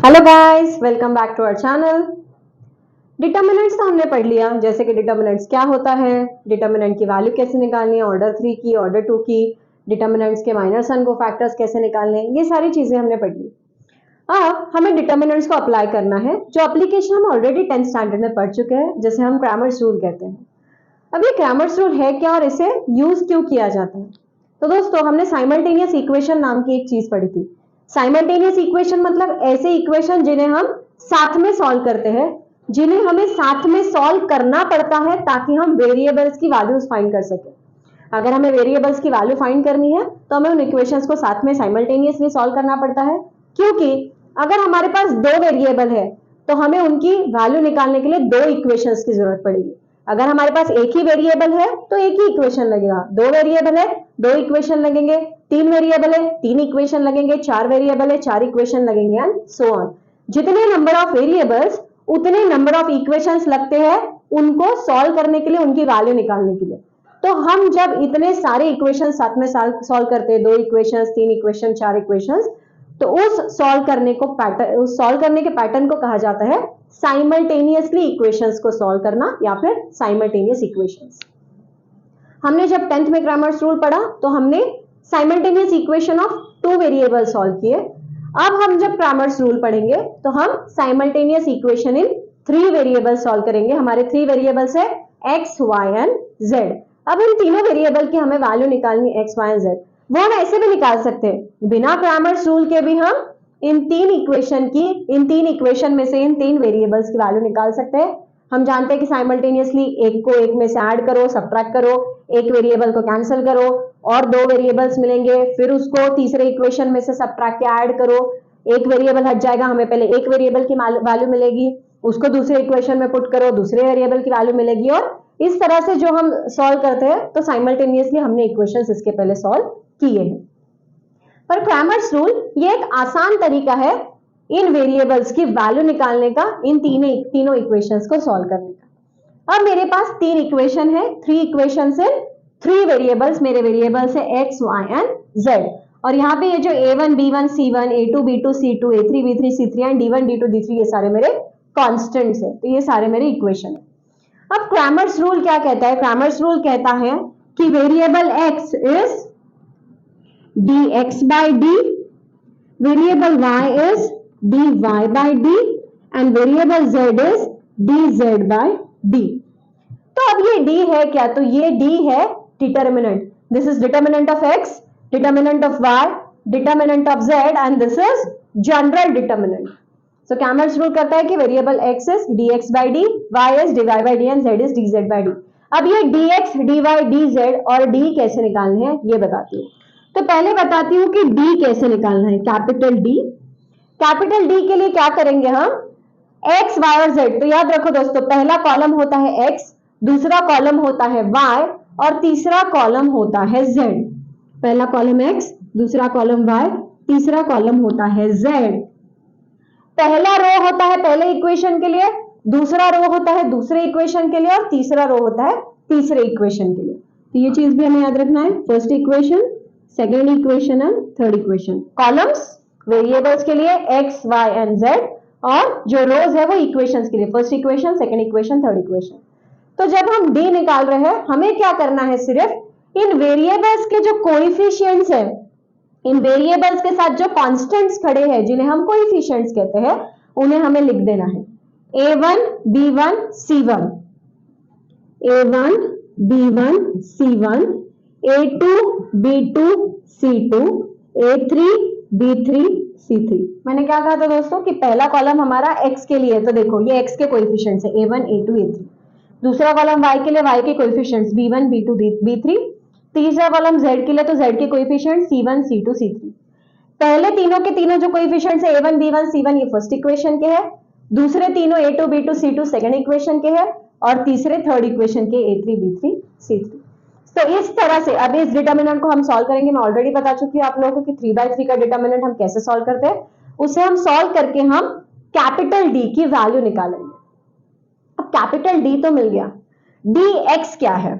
Hello guys, welcome back to our channel. Determinants तो हमने पढ़ लिया, जैसे कि डिटर्मिनेंट्स क्या होता है, डिटर्मिनेंट की वैल्यू कैसे निकालनी है, ऑर्डर 3 की, ऑर्डर 2 की, डिटर्मिनेंट्स के माइनर सन को फैक्टर्स कैसे निकालने हैं, ये सारी चीजें हमने पढ़ ली। अब हमें डिटर्मिनेंट्स को अप्लाई करना है, जो एप्लीकेशन हम ऑलरेडी 10th स्टैंडर्ड में पढ़ चुके हैं, जिसे हम क्रैमर्स रूल कहते हैं। अब ये क्रैमर्स रूल है क्या और इसे यूज क्यों किया जाता है? तो दोस्तों, हमने साइमल्टेनियस इक्वेशन नाम की एक चीज पढ़ी थी। साइमल्टेनियस इक्वेशन मतलब ऐसे इक्वेशन जिन्हें हम साथ में सॉल्व करते हैं, जिन्हें हमें साथ में सॉल्व करना पड़ता है ताकि हम वेरिएबल्स की वैल्यूज फाइंड कर सके। अगर हमें वेरिएबल्स की वैल्यू फाइंड करनी है तो हमें उन इक्वेशंस को साथ में साइमल्टेनियसली सॉल्व करना पड़ता है, क्योंकि अगर हमारे पास दो वेरिएबल है तो हमें उनकी वैल्यू निकालने के लिए दो इक्वेशंस की जरूरत पड़ेगी। अगर हमारे पास एक ही वेरिएबल है तो एक ही इक्वेशन लगेगा, दो वेरिएबल है दो इक्वेशन लगेंगे, तीन वेरिएबल है तीन इक्वेशन लगेंगे, चार वेरिएबल है चार इक्वेशन लगेंगे एंड सो ऑन। जितने नंबर ऑफ वेरिएबल्स उतने नंबर ऑफ इक्वेशंस लगते हैं उनको सॉल्व करने के लिए, उनकी वैल्यू निकालने के लिए। तो हम जब इतने सारे इक्वेशन साथ में सॉल्व करते हैं, दो इक्वेशंस तीन इक्वेशन चार इक्वेशंस, तो उस सॉल्व करने के पैटर्न को कहा जाता है साइमल्टेनियसली इक्वेशंस को सॉल्व करना या फिर साइमल्टेनियस इक्वेशंस। हमने जब 10th में क्रैमर्स रूल पढ़ा तो हमने simultaneous equation of two variable solve किए। अब हम जब क्रैमर्स रूल पढ़ेंगे तो हम simultaneous equation in three variable solve करेंगे। हमारे थ्री वेरिएबल्स है एक्स वाई एंड जेड। अब इन तीनों वेरिएबल की हमें वैल्यू निकालनी एक्स वाई एंड जेड। वो हम ऐसे भी निकाल सकते हैं, बिना क्रैमर्स रूल के भी हम इन तीन इक्वेशन में से इन तीन वेरिएबल्स की वैल्यू निकाल सकते हैं। हम जानते हैं कि साइमल्टेनियसली एक को एक में से ऐड करो, सब्ट्रैक्ट करो, एक वेरिएबल को कैंसिल करो और दो वेरिएबल्स मिलेंगे, फिर उसको तीसरे इक्वेशन में से सब्ट्रैक्ट के ऐड करो, एक वेरिएबल हट जाएगा, हमें पहले एक वेरिएबल की वैल्यू मिलेगी, उसको दूसरे इक्वेशन में पुट करो, दूसरे वेरिएबल की वैल्यू मिलेगी, और इस तरह से जो हम सॉल्व करते हैं तो साइमल्टेनियसली हमने इक्वेशंस इसके पहले सॉल्व किए हैं। पर क्रैमर्स रूल ये एक आसान तरीका है इन वेरिएबल्स की वैल्यू निकालने का, इन तीनों इक्वेशंस को सॉल्व करने का। अब मेरे पास तीन इक्वेशन है, थ्री इक्वेशंस है, थ्री वेरिएबल्स, मेरे वेरिएबल्स है एक्स वाई एंड जेड। और यहाँ पे ये जो a1 b1 c1 a2 b2 c2 a3 b3 c3 and d1 d2 d3 ये सारे मेरे कॉन्स्टेंट्स है, तो ये सारे मेरे इक्वेशन है। अब क्रैमर्स रूल क्या कहता है? क्रैमर्स रूल कहता है कि variable x is dx by d, variable y is dy by d and variable z is dz by d। तो अब ये d है क्या? तो ये d है determinant. This is determinant of x, determinant of y, determinant of z and this is general determinant. So Cramer's rule कहता है कि variable x is dx by d, y is dy by d and z is dz by d। अब ये dx, dy, dz और d कैसे निकालने हैं ये बताती हूँ। तो पहले बताती हूँ कि d कैसे निकालना है। कैपिटल D, कैपिटल D के लिए क्या करेंगे हम? x, y और z। तो याद रखो दोस्तों, पहला कॉलम होता है x, दूसरा कॉलम होता है y और तीसरा कॉलम होता है z। पहला कॉलम x, दूसरा कॉलम y, तीसरा कॉलम होता है z। पहला रो होता है पहले इक्वेशन के लिए, दूसरा रो होता है दूसरे इक्वेशन के लिए और तीसरा रो होता है तीसरे इक्वेशन के लिए। तो ये चीज भी हमें याद रखना है। First equation, second equation and third equation. Columns variables के लिए x, y एंड z और जो रोज है वो इक्वेशंस के लिए, first equation, second equation, third equation. तो जब हम d निकाल रहे हैं हमें क्या करना है? सिर्फ इन वेरिएबल्स के जो कोएफिशिएंट्स है, इन वेरिएबल्स के साथ जो कांस्टेंट्स खड़े हैं जिन्हें हम कोएफिशिएंट्स कहते हैं, उन्हें हमें लिख देना है। a1 b1 c1, a1 b1 c1, a2 b2 c2, a3 b3 c3। मैंने क्या कहा था दोस्तों कि पहला कॉलम हमारा x के लिए, तो देखो ये x के कोएफिशिएंट्स है a1 a2 a3। दूसरा कॉलम y के लिए y के कोएफिशिएंट्स b1 b2 b3। तीसरा कॉलम z के लिए तो z के कोएफिशिएंट्स c1 c2 c3। पहले तीनों के तीनों जो कोएफिशिएंट्स है a1 b1 c1 ये फर्स्ट इक्वेशन के है, दूसरे तीनों a2 b2 c2 second equation के है और तीसरे थर्ड इक्वेशन के a3 b3 c3। तो इस तरह से अब इस डिटर्मिनेंट को हम सॉल्व करेंगे। मैं ऑलरेडी बता चुकी हूँ आप लोगों को कि 3/3 का डिटर्मिनेंट हम कैसे सॉल्व करते हैं। उसे हम सॉल्व करके हम कैपिटल D की वैल्यू निकालेंगे। अब कैपिटल D तो मिल गया, dx क्या है?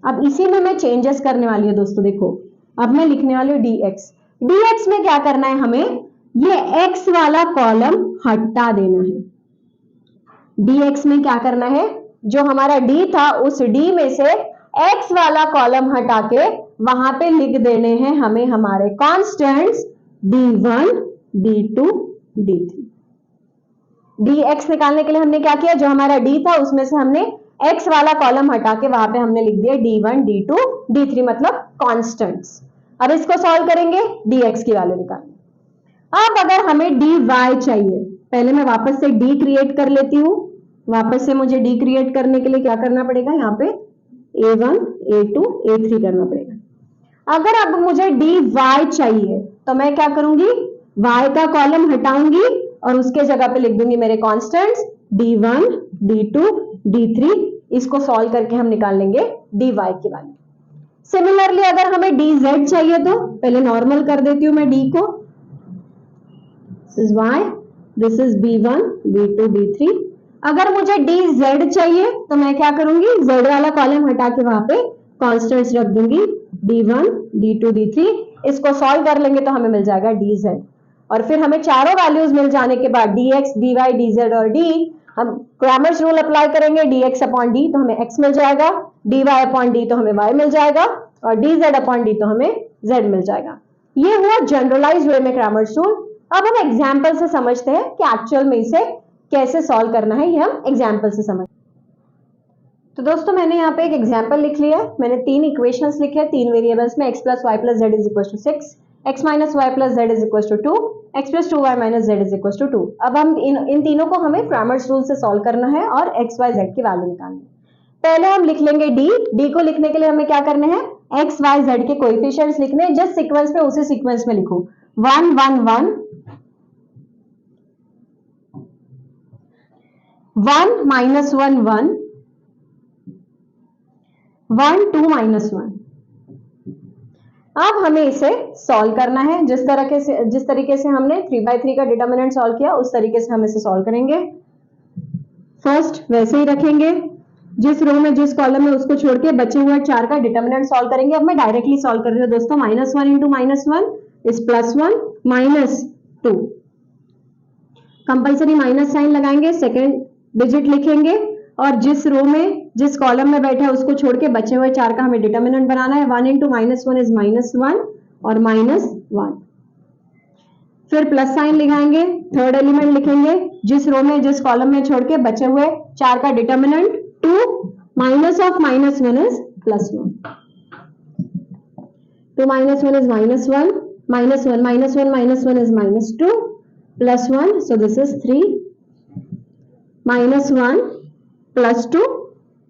अब इसी में मैं चेंजेस करने वाली हूँ दोस्तों। देखो अब मैं लिखने वाली हूँ dx। dx में क्या करना है हमें? ये x वाला कॉलम हटा देना है। dx में क्या करना है, जो हमारा d था उस d में से x वाला कॉलम हटा के वहां पे लिख देने हैं हमें हमारे constants d1 d2 d3। dx निकालने के लिए हमने क्या किया, जो हमारा d था उसमें से हमने x वाला कॉलम हटा के वहां पे हमने लिख दिया d1 d2 d3 मतलब कॉन्स्टेंट्स। अब इसको सॉल्व करेंगे, dx की वैल्यू निकालेंगे। अब अगर हमें dy चाहिए, पहले मैं वापस से d क्रिएट कर लेती हूं। वापस से मुझे d क्रिएट करने के लिए क्या करना पड़ेगा, यहाँ पे a1 a2 a3 करना पड़ेगा। अगर अब मुझे dy चाहिए तो मैं क्या करूंगी, y का कॉलम हटाऊंगी और उसके जगह पे लिख दूंगी मेरे कॉन्स्टेंट्स d1 d2 d3। इसको सॉल्व करके हम निकाल लेंगे dy की वैल्यू। सिमिलरली अगर हमें dz चाहिए तो पहले नॉर्मल कर देती हूं मैं d को। This is y, this is b1 b2 b3। अगर मुझे dz चाहिए तो मैं क्या करूंगी, z वाला कॉलम हटा के वहां पे कॉन्स्टेंट्स रख दूंगी d1 d2 d3। इसको सॉल्व कर लेंगे तो हमें मिल जाएगा dz। और फिर हमें चारों वैल्यूज मिल जाने के बाद dx dy dz और d, हम क्रैमर्स रूल अप्लाई करेंगे, dx अपॉन d तो हमें x मिल जाएगा, dy अपॉन d तो हमें y मिल जाएगा और dz अपॉन d तो हमें z मिल जाएगा। ये हुआ जनरलाइज वे में क्रैमर्स रूल। अब हम एग्जाम्पल से समझते हैं कि एक्चुअल में इसे कैसे सॉल्व करना है, ये हम एग्जाम्पल से समझ। तो दोस्तों मैंने यहाँ पे एक एग्जाम्पल लिख लिया। मैंने 3 इक्वेशंस लिखे हैं 3 वेरिएबल्स में, x plus y plus z is equal to 6, x minus y plus z is equal to 2, x plus 2y minus z is equal to 2। अब हम इन तीनों को हमें क्रैमर्स रूल से सॉल्व करना है और x y z की वैल्यू निकालनी है। पहले हम लिख लेंगे d को लिखने के लिए हमें क्या करना है, x y z के कोएफिशिएंट्स लिखने हैं, जिस सीक्वेंस में उसी सीक्वेंस में लिखो, 1 1 1 1 माइनस 1 1 1 2 माइनस 1। अब हमें इसे सॉल्व करना है, जिस तरीके से हमने 3/3 का डिटरमिनेंट सॉल्व किया उस तरीके से हम इसे सॉल्व करेंगे। फर्स्ट वैसे ही रखेंगे, जिस रो में जिस कॉलम में उसको छोड़ के बचे हुए 4 का डिटरमिनेंट सॉल्व करेंगे। अब मैं डायरेक्टली सॉल्व कर रही हूँ दोस्तों, -1 into -1 is +1 -2। Compulsory minus sign लगाएंगे, सेकेंड डिजिट लिखेंगे और जिस रो में जिस कॉलम में बैठा है उसको छोड़ के बचे हुए 4 का हमें डिटरमिनेंट बनाना है। 1 इंटू -1 इज -1 और -1। फिर प्लस साइन लगाएंगे, थर्ड एलिमेंट लिखेंगे, जिस रो में जिस कॉलम में छोड़ के बचे हुए 4 का determinant 2 minus of -1 is +1। 2 - 1 is -1, -1 -1 is -2 +1, so this is 3, -1 +2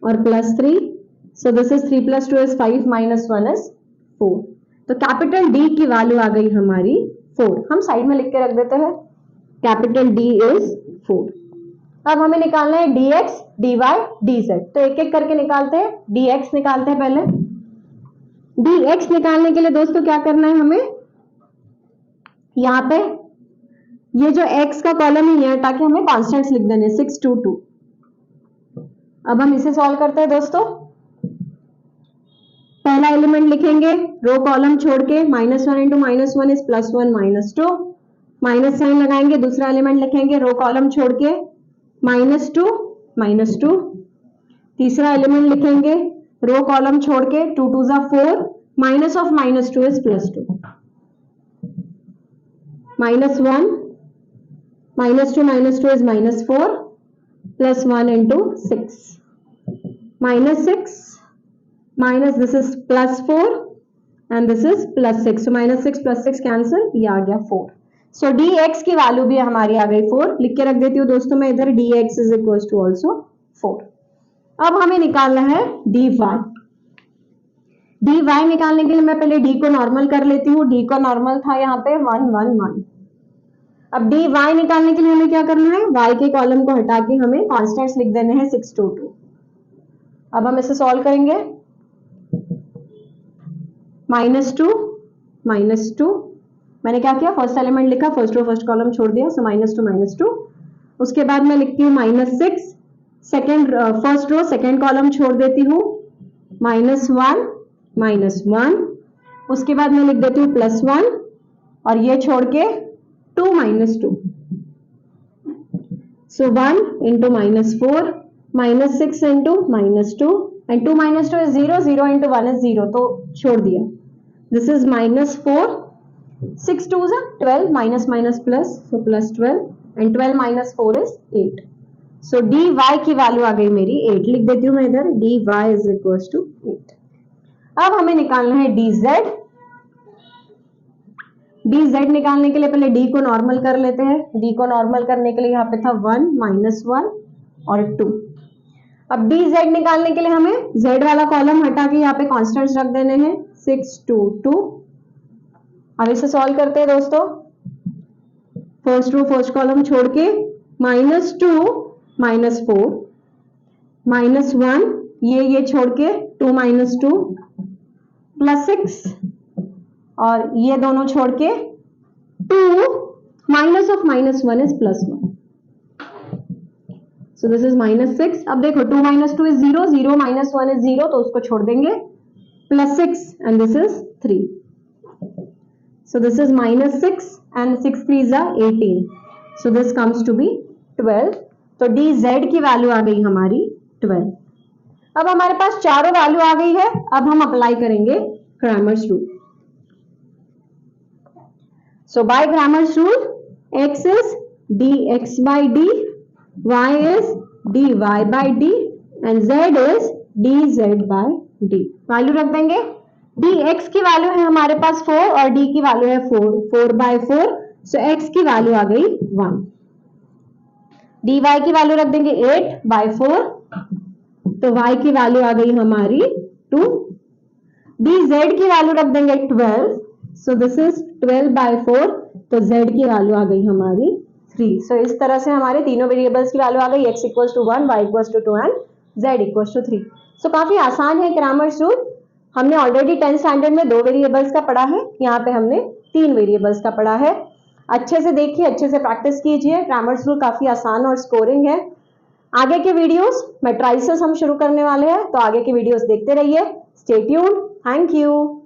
और +3, so this is 3 + 2 is 5 -1 is 4। तो कैपिटल D की वैल्यू आ गई हमारी 4। हम साइड में लिख के रख देते हैं, कैपिटल D इज 4। अब हमें निकालना है dx dy dz, तो एक एक करके निकालते हैं। dx निकालते हैं पहले। dx निकालने के लिए दोस्तों क्या करना है हमें, यहाँ पे ये जो x का कॉलम है यहाँ ताकि हमें कॉन्स्टेंट्स लिख देने 6 2 2। अब हम इसे सॉल्व करते हैं दोस्तों। पहला एलिमेंट लिखेंगे, रो कॉलम छोड़ के, -1 इंटू -1 इज +1 -2, माइनस साइन लगाएंगे। दूसरा एलिमेंट लिखेंगे, रो कॉलम छोड़ के, -2 -2। तीसरा एलिमेंट लिखेंगे, रो कॉलम छोड़ के, 2 2 ज़ा 4, minus of -2 is +2, -1 -2 is -4 +1 into 6, -6 minus this is +4 and this is +6, so -6 + 6 cancel, ये आ गया 4। सो dx की वैल्यू भी हमारी आ गई 4। लिख के रख देती हूँ दोस्तों मैं इधर, dx is equal to also 4। अब हमें निकालना है dy। dy निकालने के लिए मैं पहले d को नॉर्मल कर लेती हूँ। d को नॉर्मल था यहाँ पे 1 1 1। अब dy निकालने के लिए हमें क्या करना है, y के कॉलम को हटा के हमें कॉन्स्टेंट्स लिख देने हैं 6 2 2। अब हम इसे सॉल्व करेंगे, -2 मैंने क्या किया, फर्स्ट एलिमेंट लिखा, फर्स्ट रो फर्स्ट कॉलम छोड़ दिया, सो -2 उसके बाद मैं लिखती हूँ -6, second first row second column छोड़ देती हूँ, -1 उसके बाद मैं लिख देती हूँ +1 और ये छोड़ के 2 minus 2. So 1 into minus 4 minus 6 into minus 2 and 2 minus 2 is 0, 0 into 1 is 0, तो छोड़ दिया. This is minus 4, 6 2 is 12, minus minus plus, so plus 12 and 12 minus 4 is 8. So dy की वैल्यू आ गई मेरी 8. लिख देती हूँ मैं इधर, dy is equals to 8. अब हमें निकालना है dz. dz निकालने के लिए पहले d को नॉर्मल कर लेते हैं. d को नॉर्मल करने के लिए यहाँ पे था 1 minus 1 और 2. अब dz निकालने के लिए हमें z वाला कॉलम हटा के यहाँ पे कॉन्स्टेंट्स रख देने हैं. 6 2 2. अब इसे सॉल्व करते हैं दोस्तों. फर्स्ट रो फर्स्ट कॉलम छोड़ के minus 2 minus 4 minus 1 ये छोड़ के 2 minus 2 plus 6 और ये दोनों छोड़ के 2 minus of minus 1 is plus 1. So this is minus 6. अब देखो 2 minus 2 is 0, 0 minus 1 is 0, तो उसको छोड़ देंगे. Plus 6 and this is 3. So this is minus 6 and 6 3 is 18. So this comes to be 12. तो dz की वैल्यू आ गई हमारी 12. अब हमारे पास चारों वैल्यू आ गई है. अब हम अप्लाई करेंगे Cramer's rule. So by Cramer's rule, x is dx by d, y is dy by d and z is dz by d. Value रख देंगे. dx की वैल्यू है हमारे पास 4 और d की वैल्यू है 4. 4 by 4. So x की वैल्यू आ गई 1. dy की वैल्यू रख देंगे 8 by 4. तो y की वैल्यू आ गई हमारी 2. dz की वैल्यू रख देंगे 12. So this is 12 by 4. तो z की वैल्यू आ गई हमारी 3. So इस तरह से हमारे तीनों वेरिएबल्स की वैल्यू आ गई. x equals to 1, y equals to 2 and z equals to 3. So काफी आसान है Cramer's rule. हमने ऑलरेडी 10th स्टैंडर्ड में 2 वेरिएबल्स का पढ़ा है. यहाँ पे हमने 3 वेरिएबल्स का पढ़ा है. अच्छे से देखिए, अच्छे से प्रैक्टिस कीजिए. Cramer's rule काफी आसान और स्कोरिंग है. आगे के वीडियोस मैट्राइसेस हम शुरू करने वाले हैं, तो आगे के वीडियोस देखते रहिए. Stay tuned. Thank you.